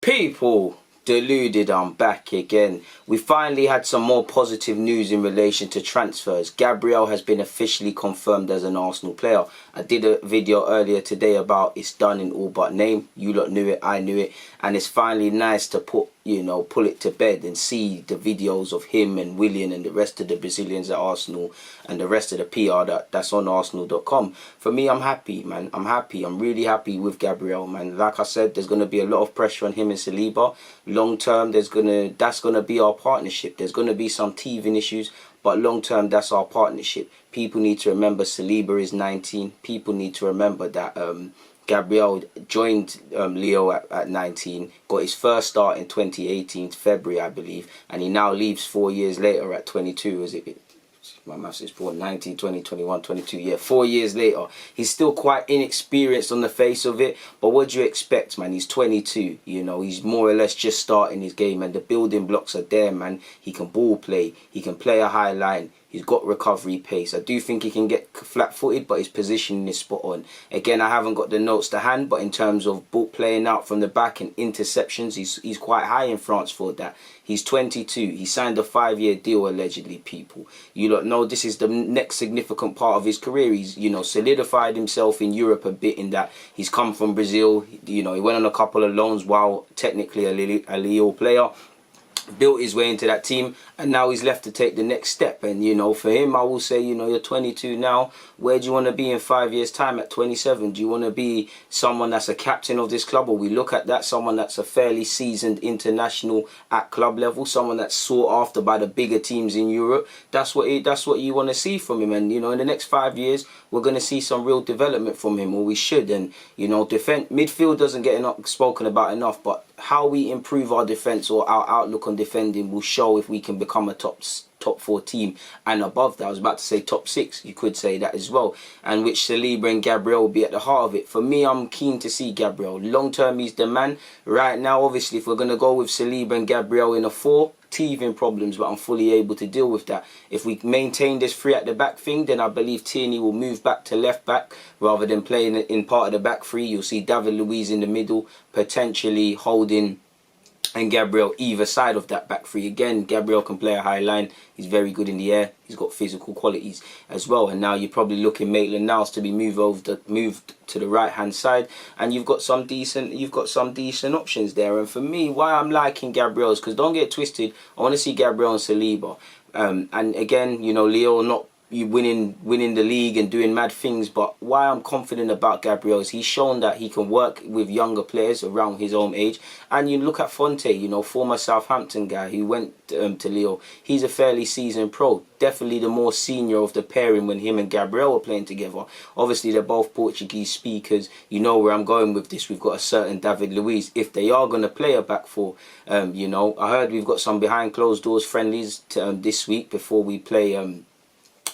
People, Deluded, I'm back again. We finally had some more positive news in relation to transfers. Gabriel has been officially confirmed as an Arsenal player. I did a video earlier today about it's done in all but name. You lot knew it, I knew it. And it's finally nice to pull it to bed and see the videos of him and Willian and the rest of the Brazilians at Arsenal and the rest of the PR that's on Arsenal.com. For me, I'm happy, man. I'm happy. I'm really happy with Gabriel, man. Like I said, there's going to be a lot of pressure on him and Saliba. Long term, that's going to be our partnership. There's going to be some teething issues, but long term, that's our partnership. People need to remember Saliba is 19. People need to remember that Gabriel joined Leo at 19, got his first start in 2018, February, I believe, and he now leaves 4 years later at 22. Is it? My maths is born 19, 20, 21, 22. Yeah, 4 years later. He's still quite inexperienced on the face of it. But what do you expect, man? He's 22. You know, he's more or less just starting his game. And the building blocks are there, man. He can ball play. He can play a high line. He's got recovery pace. I do think he can get flat-footed, but his positioning is spot on. Again, I haven't got the notes to hand, but in terms of ball playing out from the back and interceptions, he's quite high in France for that. He's 22. He signed a 5-year deal, allegedly, people. You lot know this is the next significant part of his career. He's, solidified himself in Europe a bit in that he's come from Brazil. He went on a couple of loans while technically a Leo player. Built his way into that team, and now he's left to take the next step. And for him, I will say, you're 22 now. Where do you want to be in 5 years time at 27? Do you want to be someone that's a captain of this club, or we look at that someone that's a fairly seasoned international at club level, someone that's sought after by the bigger teams in Europe? That's what you want to see from him. And in the next 5 years, we're going to see some real development from him, or we should. And midfield doesn't get spoken about enough, but how we improve our defence or our outlook on defending will show if we can become a top 4 team and above that. I was about to say top 6, you could say that as well, and which Saliba and Gabriel will be at the heart of it. For me, I'm keen to see Gabriel. Long term, he's the man. Right now, obviously, if we're going to go with Saliba and Gabriel in a 4, teething problems, but I'm fully able to deal with that. If we maintain this 3 at the back thing, then I believe Tierney will move back to left back rather than playing in part of the back 3. You'll see David Luiz in the middle, potentially holding and Gabriel either side of that back 3. Again, Gabriel can play a high line. He's very good in the air. He's got physical qualities as well. And now you're probably looking Maitland-Niles to be moved to the right hand side, and you've got some decent options there. And for me, why I'm liking Gabriel is because, don't get twisted, I want to see Gabriel and Saliba. And again, Leo not winning the league and doing mad things, but why I'm confident about Gabriel is he's shown that he can work with younger players around his own age. And you look at Fonte, former Southampton guy who went to Leo. He's a fairly seasoned pro, definitely the more senior of the pairing when him and Gabriel were playing together. Obviously, they're both Portuguese speakers. You know where I'm going with this. We've got a certain David Luiz. If they are going to play a back 4, I heard we've got some behind closed doors friendlies this week before we play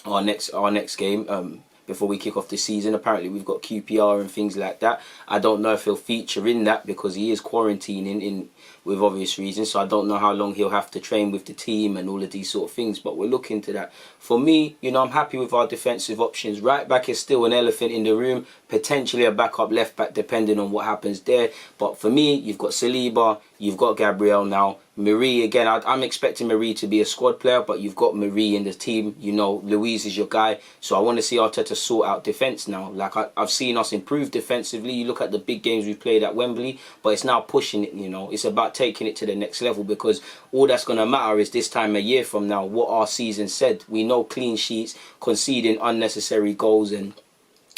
our next game, before we kick off the season. Apparently we've got QPR and things like that. I don't know if he'll feature in that because he is quarantining with obvious reasons, so I don't know how long he'll have to train with the team and all of these sort of things, but we'll look into that. For me, I'm happy with our defensive options. Right back is still an elephant in the room, potentially a backup left back depending on what happens there. But for me, you've got Saliba, you've got Gabriel now. Marie, again, I'm expecting Marie to be a squad player, but you've got Marie in the team. Luiz is your guy. So I want to see Arteta sort out defence now. Like, I've seen us improve defensively. You look at the big games we played at Wembley, but it's now pushing it, It's about taking it to the next level, because all that's going to matter is this time a year from now, what our season said. We know clean sheets, conceding unnecessary goals and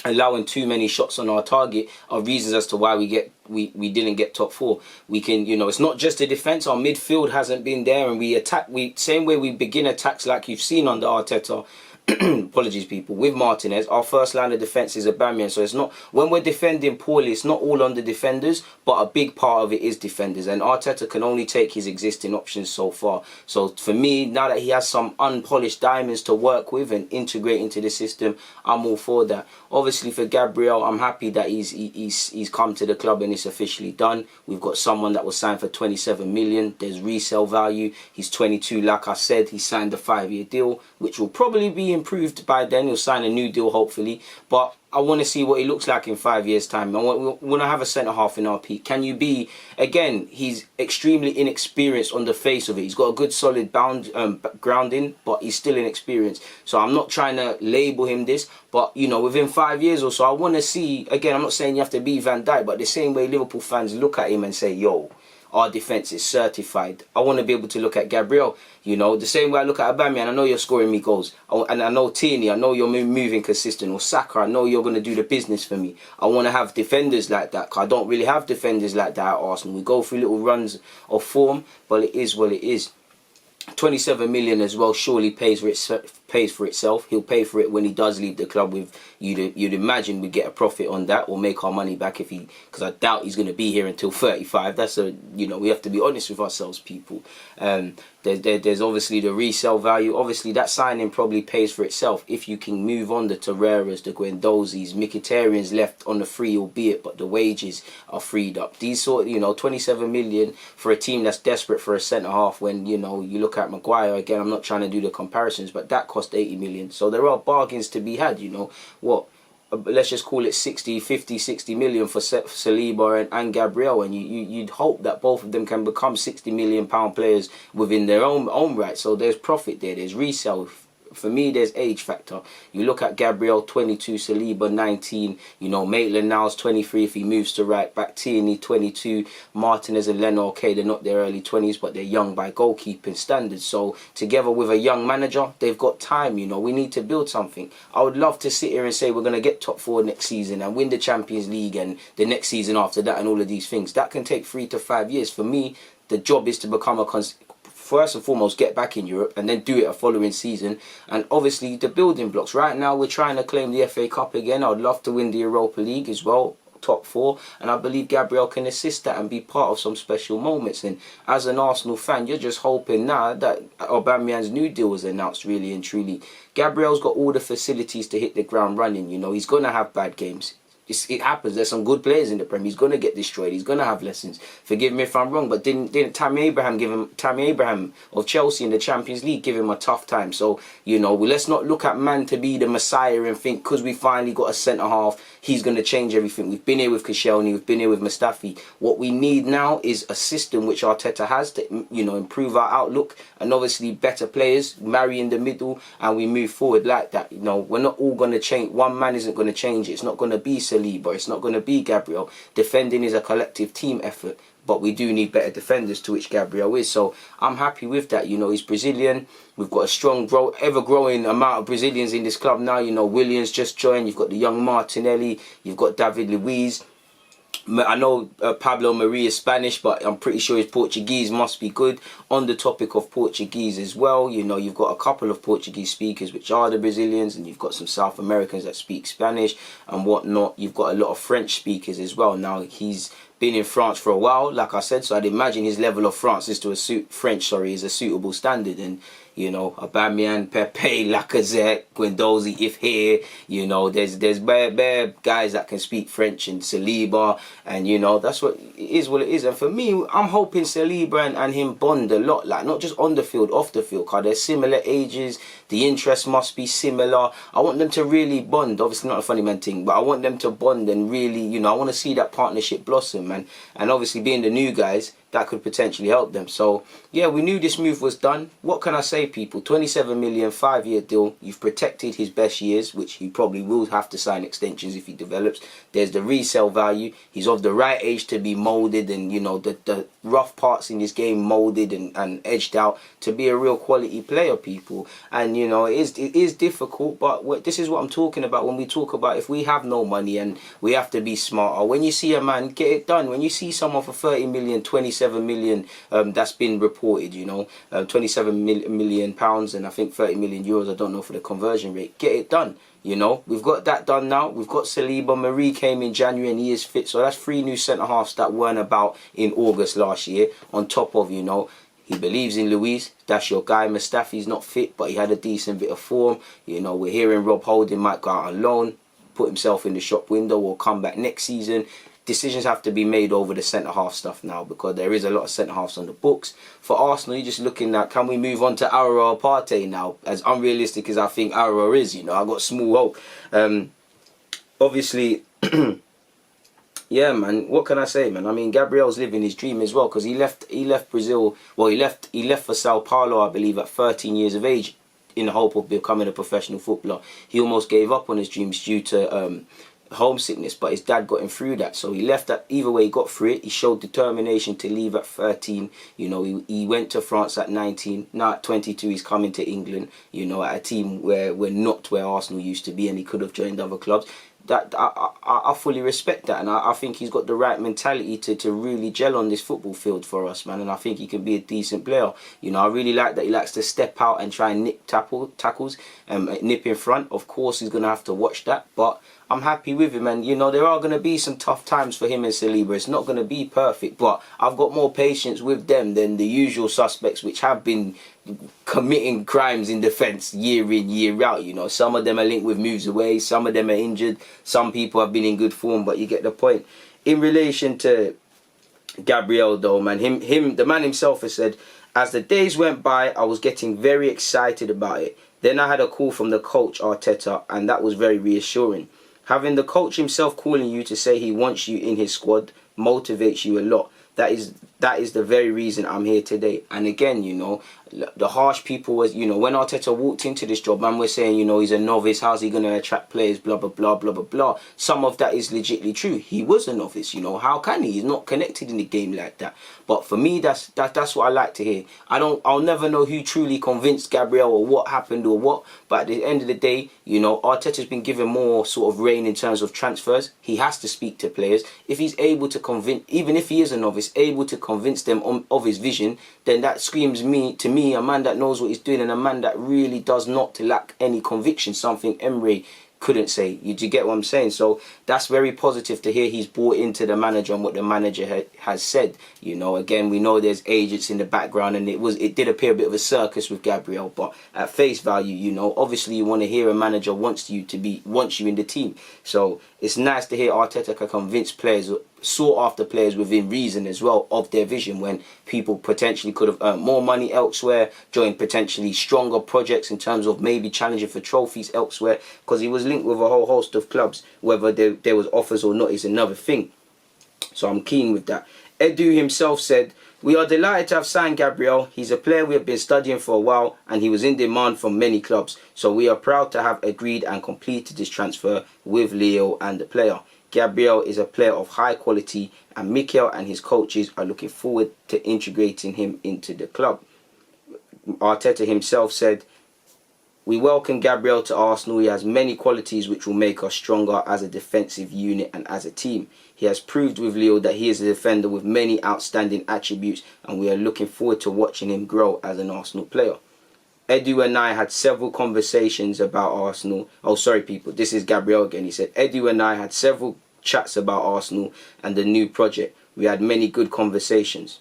allowing too many shots on our target are reasons as to why we didn't get top 4. We can, it's not just the defence. Our midfield hasn't been there, and same way we begin attacks like you've seen under Arteta. Apologies, people. With Martinez, our first line of defence is Aubameyang. So it's not, when we're defending poorly, it's not all on the defenders, but a big part of it is defenders. And Arteta can only take his existing options so far. So for me, now that he has some unpolished diamonds to work with and integrate into the system, I'm all for that. Obviously, for Gabriel, I'm happy that he's come to the club and it's officially done. We've got someone that was signed for 27 million. There's resale value. He's 22, like I said. He signed a 5-year deal, which will probably be improved by then. He'll sign a new deal, hopefully. But I want to see what he looks like in 5 years' time. I want to have a centre-half in our peak. Can you be... Again, he's extremely inexperienced on the face of it. He's got a good, solid grounding, but he's still inexperienced. So I'm not trying to label him this, but, you know, within 5 years or so, I want to see... Again, I'm not saying you have to be Van Dijk, but the same way Liverpool fans look at him and say, yo, our defence is certified. I want to be able to look at Gabriel, you know, the same way I look at Aubameyang. I know you're scoring me goals. And I know Tierney, I know you're moving consistent. Or Saka, I know you're going to do the business for me. I want to have defenders like that, because I don't really have defenders like that at Arsenal. We go through little runs of form, but it is what it is. 27 million as well surely pays for itself. He'll pay for it when he does leave the club. With you'd imagine we get a profit on that, or make our money back if he, because I doubt he's going to be here until 35. That's a, you know, we have to be honest with ourselves, people. There's obviously the resale value. Obviously that signing probably pays for itself if you can move on the Torreiras, the Guendouzi's, Mkhitaryan's left on the free, albeit, but the wages are freed up. These sort, you know, 27 million for a team that's desperate for a centre half. When, you know, you look at Maguire again, I'm not trying to do the comparisons, but that cost 80 million. So there are bargains to be had, you know. What, let's just call it 60 million for Saliba and Gabriel, and you'd hope that both of them can become 60 million pound players within their own right. So there's profit there, there's resale. For me, there's age factor. You look at Gabriel, 22, Saliba, 19. You know, Maitland now's 23 if he moves to right back. Tierney, 22. Martinez and Leno, okay, they're not their early 20s, but they're young by goalkeeping standards. So together with a young manager, they've got time, you know. We need to build something. I would love to sit here and say we're going to get top 4 next season and win the Champions League and the next season after that and all of these things. That can take 3 to 5 years. For me, the job is to become first and foremost, get back in Europe and then do it a following season. And obviously the building blocks. Right now we're trying to claim the FA Cup again. I'd love to win the Europa League as well, top 4, and I believe Gabriel can assist that and be part of some special moments. And as an Arsenal fan, you're just hoping now that Aubameyang's new deal was announced, really and truly. Gabriel's got all the facilities to hit the ground running. You know, he's going to have bad games. It happens. There's some good players in the Premier. He's going to get destroyed. He's going to have lessons. Forgive me if I'm wrong, but didn't Tammy Abraham of Chelsea in the Champions League give him a tough time? So, you know, let's not look at man to be the messiah and think because we finally got a centre half, he's going to change everything. We've been here with Koscielny, we've been here with Mustafi. What we need now is a system which Arteta has to, you know, improve our outlook, and obviously better players marry in the middle, and we move forward like that. You know, we're not all going to change. One man isn't going to change it. It's not going to be Saliba, it's not going to be Gabriel. Defending is a collective team effort, but we do need better defenders, to which Gabriel is. So I'm happy with that. You know, he's Brazilian. We've got a strong, ever-growing amount of Brazilians in this club now. You know, Williams just joined. You've got the young Martinelli. You've got David Luiz. I know Pablo Maria is Spanish, but I'm pretty sure his Portuguese must be good. On the topic of Portuguese as well, you know, you've got a couple of Portuguese speakers, which are the Brazilians, and you've got some South Americans that speak Spanish and whatnot. You've got a lot of French speakers as well. Now, he's been in France for a while, like I said, so I'd imagine his level of French is a suitable standard. And you know, Aubameyang, Pepe, Lacazette, Guendouzi, if here, you know, there's bare guys that can speak French, and Saliba, and you know, that's what it is. And for me, I'm hoping Saliba and him bond a lot, like not just on the field, off the field, because they're similar ages, the interests must be similar. I want them to really bond, obviously not a funny man thing, but I want them to bond and really, you know, I want to see that partnership blossom, and obviously being the new guys, that could potentially help them. So yeah, we knew this move was done. What can I say, people? 27 million, 5-year deal. You've protected his best years, which he probably will have to sign extensions if he develops. There's the resale value. He's of the right age to be moulded, and you know, the rough parts in his game moulded and edged out to be a real quality player, people. And you know, it is difficult, but this is what I'm talking about when we talk about if we have no money and we have to be smarter. When you see a man, get it done. When you see someone for 30 million, 27 million, that's been reported, you know, 27 million pounds, and I think 30 million euros, I don't know for the conversion rate. Get it done. You know, we've got that done now. We've got Saliba. Marie came in January and he is fit. So that's 3 new centre-halves that weren't about in August last year. On top of, you know, he believes in Luiz. That's your guy. Mustafi's not fit, but he had a decent bit of form. You know, we're hearing Rob Holding might go out on loan, put himself in the shop window, or come back next season. decisions have to be made over the centre-half stuff now, because there is a lot of centre-halves on the books. For Arsenal, you're just looking at, can we move on to Aura or Partey now? As unrealistic as I think Aura is, you know, I've got small hope. Obviously, yeah, man, what can I say, man? I mean, Gabriel's living his dream as well, because he left Brazil, well, he left for Sao Paulo, I believe, at 13 years of age, in the hope of becoming a professional footballer. He almost gave up on his dreams due to homesickness, but his dad got him through that. So he left that. Either way, he got through it. He showed determination to leave at 13. You know, he went to France at 19. Now at 22, he's coming to England, you know, at a team where we're not where Arsenal used to be, and he could have joined other clubs. That I fully respect that, and I think he's got the right mentality to really gel on this football field for us, man. And I think he can be a decent player. You know, I really like that he likes to step out and try and nip tackles, nip in front. Of course, he's gonna have to watch that, but I'm happy with him. And you know, there are gonna be some tough times for him and Saliba. It's not gonna be perfect, but I've got more patience with them than the usual suspects, which have been committing crimes in defence year in, year out. You know, some of them are linked with moves away, some of them are injured, some people have been in good form, but you get the point. In relation to Gabriel though, man, the man himself has said, as the days went by, I was getting very excited about it. Then I had a call from the coach, Arteta, and that was very reassuring. Having the coach himself calling you to say he wants you in his squad motivates you a lot. That is the very reason I'm here today. And again, you know, the harsh people was, you know, when Arteta walked into this job, man, we're saying, you know, he's a novice, how's he going to attract players, blah, blah, blah, blah, blah, blah. Some of that is legitimately true. He was a novice, you know, how can he? He's not connected in the game like that. But for me, that's what I like to hear. I'll never know who truly convinced Gabriel or what happened or what, but at the end of the day, you know, Arteta's been given more sort of reign in terms of transfers. He has to speak to players. If he's able to convince, even if he is a novice, able to convince them of his vision, then that screams to me a man that knows what he's doing, and a man that really does not lack any conviction, something Emre couldn't say. You get what I'm saying? So that's very positive to hear he's bought into the manager and what the manager has said. You know, again, we know there's agents in the background, and it did appear a bit of a circus with Gabriel, but at face value, you know, obviously you want to hear a manager wants you in the team. So it's nice to hear Arteta can convince players, sought after players within reason as well of their vision, when people potentially could have earned more money elsewhere, joined potentially stronger projects in terms of maybe challenging for trophies elsewhere, because he was linked with a whole host of clubs. Whether there was offers or not is another thing. So I'm keen with that. Edu himself said, we are delighted to have signed Gabriel. He's a player we have been studying for a while, and he was in demand from many clubs. So we are proud to have agreed and completed this transfer with Leo and the player. Gabriel is a player of high quality, and Mikel and his coaches are looking forward to integrating him into the club. Arteta himself said, we welcome Gabriel to Arsenal. He has many qualities which will make us stronger as a defensive unit and as a team. He has proved with Leo that he is a defender with many outstanding attributes, and we are looking forward to watching him grow as an Arsenal player. Edu and I had several conversations about Arsenal. Oh, sorry, people. This is Gabriel again. He said, Edu and I had several chats about Arsenal and the new project. We had many good conversations.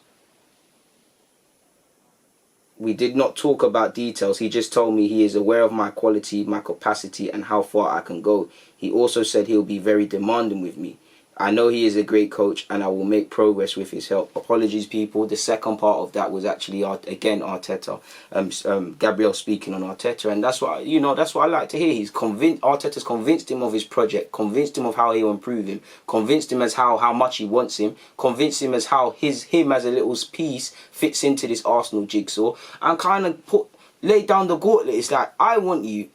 We did not talk about details. He just told me he is aware of my quality, my capacity, and how far I can go. He also said he'll be very demanding with me. I know he is a great coach, and I will make progress with his help. Apologies, people. The second part of that was actually, again, Arteta. Gabriel speaking on Arteta, and that's what I like to hear. He's convinced. Arteta's convinced him of his project, convinced him of how he'll improve him, convinced him as how much he wants him, convinced him as how him as a little piece fits into this Arsenal jigsaw, and kind of lay down the gauntlet. It's like, I want you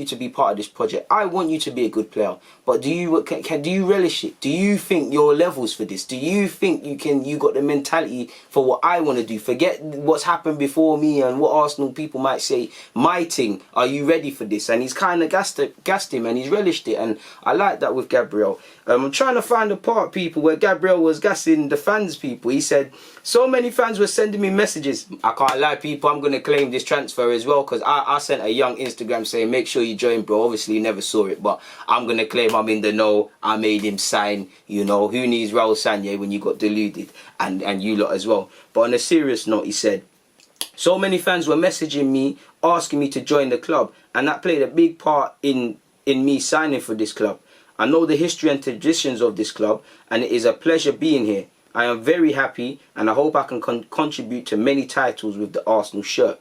to be part of this project. I want you to be a good player. But do you relish it? Do you think your levels for this? Do you think you got the mentality for what I want to do? Forget what's happened before me and what Arsenal people might say. My thing, are you ready for this? And he's kind of gassed him, and he's relished it. And I like that with Gabriel. I'm trying to find the part, people, where Gabriel was gassing the fans, people. He said, so many fans were sending me messages. I can't lie, people, I'm going to claim this transfer as well, because I sent a young Instagram saying, make sure you join, bro. Obviously, you never saw it, but I'm going to claim I'm in the know. I made him sign. You know, who needs Raul Sanye when you got Deluded and you lot as well. But on a serious note, he said, so many fans were messaging me, asking me to join the club, and that played a big part in me signing for this club. I know the history and traditions of this club, and it is a pleasure being here. I am very happy, and I hope I can contribute to many titles with the Arsenal shirt.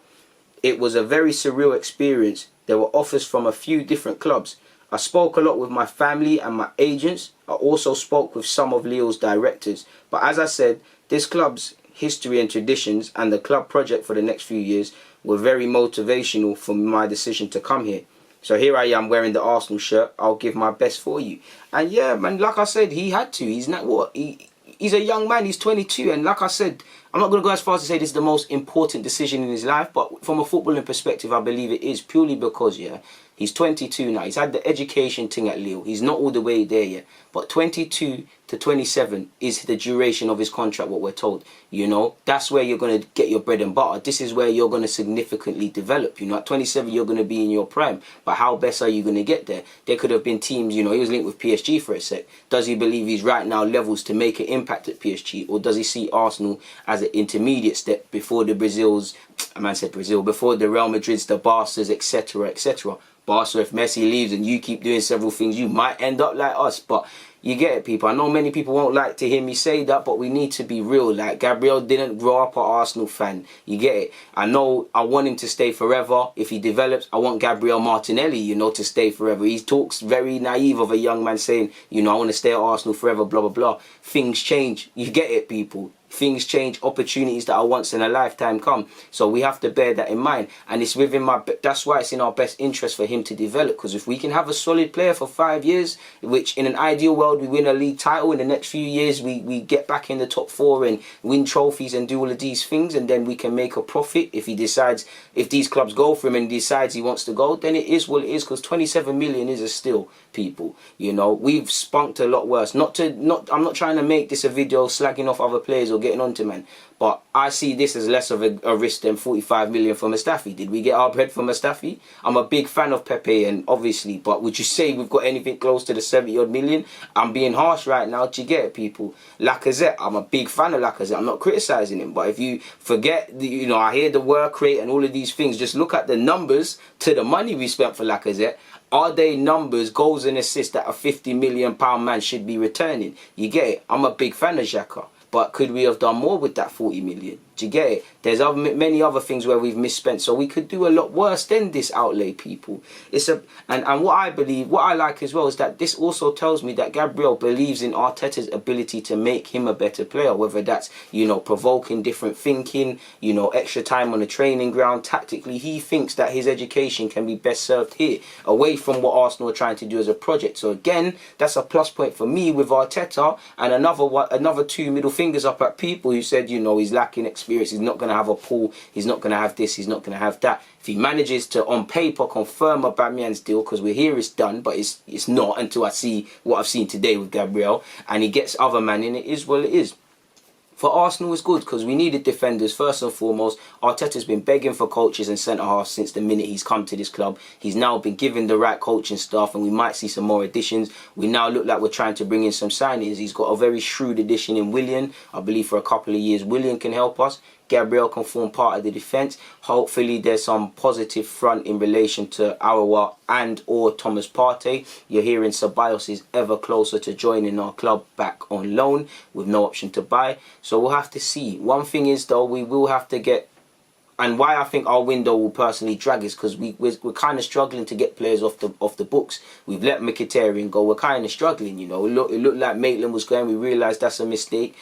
It was a very surreal experience. There were offers from a few different clubs. I spoke a lot with my family and my agents. I also spoke with some of Leo's directors. But as I said, this club's history and traditions and the club project for the next few years were very motivational for my decision to come here. So here I am wearing the Arsenal shirt. I'll give my best for you. And yeah, man, like I said, he had to. He's not what? He's a young man. He's 22. And like I said, I'm not going to go as far as to say this is the most important decision in his life. But from a footballing perspective, I believe it is, purely because, yeah, he's 22 now. He's had the education thing at Lille. He's not all the way there yet. But 22 to 27 is the duration of his contract, what we're told. You know, that's where you're going to get your bread and butter. This is where you're going to significantly develop. You know, at 27, you're going to be in your prime. But how best are you going to get there? There could have been teams, you know, he was linked with PSG for a sec. Does he believe he's right now levels to make an impact at PSG? Or does he see Arsenal as an intermediate step before the Brazils, before the Real Madrids, the Barças, etc., etc.? Barca, if Messi leaves and you keep doing several things, you might end up like us. But you get it, people. I know many people won't like to hear me say that, but we need to be real. Like, Gabriel didn't grow up an Arsenal fan. You get it? I know I want him to stay forever. If he develops, I want Gabriel Martinelli, you know, to stay forever. He talks very naive of a young man saying, you know, I want to stay at Arsenal forever, blah, blah, blah. Things change. You get it, people. Things change, opportunities that are once in a lifetime come. So we have to bear that in mind. And it's within that's why it's in our best interest for him to develop. Because if we can have a solid player for 5 years, which in an ideal world we win a league title, in the next few years we get back in the top 4 and win trophies and do all of these things, and then we can make a profit. If he decides, if these clubs go for him and decides he wants to go, then it is what it is. Because 27 million is a steal, people. You know, we've spunked a lot worse. I'm not trying to make this a video slagging off other players or getting onto, man, but I see this as less of a risk than 45 million for Mustafi. Did we get our bread for Mustafi? I'm a big fan of Pepe, and obviously, but would you say we've got anything close to the 70 odd million? I'm being harsh right now. Do you get it, people? Lacazette, I'm a big fan of Lacazette. I'm not criticising him, but if you forget, you know, I hear the work rate and all of these things, just look at the numbers to the money we spent for Lacazette. Are they numbers, goals and assists that a £50 million man should be returning? You get it? I'm a big fan of Xhaka. But could we have done more with that 40 million? Do you get it? There's many other things where we've misspent, so we could do a lot worse than this outlay, people. And what I believe, what I like as well, is that this also tells me that Gabriel believes in Arteta's ability to make him a better player, whether that's, you know, provoking different thinking, you know, extra time on the training ground. Tactically, he thinks that his education can be best served here, away from what Arsenal are trying to do as a project. So again, that's a plus point for me with Arteta, and another 2 middle fingers up at people who said, you know, he's lacking experience, he's not going to have a pool, he's not going to have this, he's not going to have that. If he manages to, on paper, confirm Aubameyang's deal, because we're here, it's done, but it's not until I see what I've seen today with Gabriel, and he gets other man in, it is what it is. For Arsenal, it's good because we needed defenders first and foremost. Arteta's been begging for coaches and centre-halves since the minute he's come to this club. He's now been given the right coaching staff, and we might see some more additions. We now look like we're trying to bring in some signings. He's got a very shrewd addition in Willian. I believe for a couple of years, Willian can help us. Gabriel can form part of the defence. Hopefully there's some positive front in relation to Arawa and or Thomas Partey. You're hearing Ceballos is ever closer to joining our club back on loan with no option to buy. So we'll have to see. One thing is though, we will have to get, and why I think our window will personally drag is because we're kind of struggling to get players off the books. We've let Mkhitaryan go. We're kind of struggling, you know. It looked like Maitland was going. We realised that's a mistake.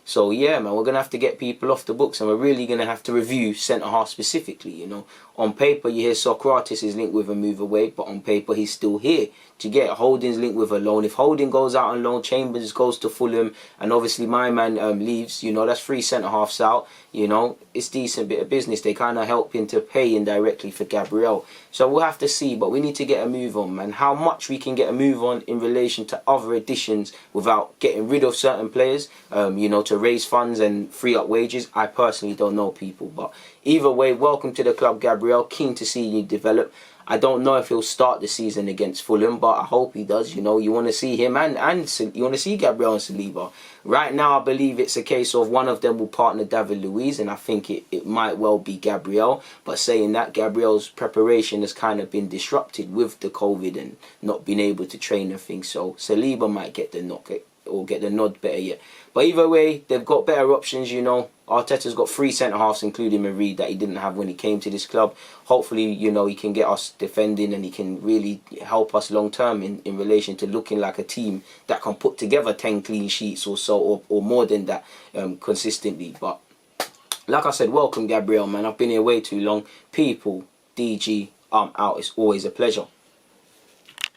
So yeah, man, we're gonna have to get people off the books, and we're really gonna have to review centre half specifically. You know, on paper you hear Socrates is linked with a move away, but on paper he's still here. To get Holding's linked with a loan. If Holding goes out on loan, Chambers goes to Fulham, and obviously my man leaves, you know, that's 3 centre-halves out. You know, it's decent bit of business. They kind of helping to pay indirectly for Gabriel. So we'll have to see, but we need to get a move on, man. How much we can get a move on in relation to other additions without getting rid of certain players, you know, to raise funds and free up wages, I personally don't know, people. But either way, welcome to the club, Gabriel. Keen to see you develop. I don't know if he'll start the season against Fulham, but I hope he does. You know, you want to see him and you want to see Gabriel and Saliba. Right now, I believe it's a case of one of them will partner David Luiz, and I think it might well be Gabriel. But saying that, Gabriel's preparation has kind of been disrupted with the COVID and not being able to train and things. So Saliba might get the knock or get the nod, better yet. But either way, they've got better options, you know. Arteta's got 3 centre-halves, including Marie, that he didn't have when he came to this club. Hopefully, you know, he can get us defending and he can really help us long-term in relation to looking like a team that can put together 10 clean sheets or so, or more than that, consistently. But like I said, welcome, Gabriel, man. I've been here way too long. People, DG, I'm out. It's always a pleasure.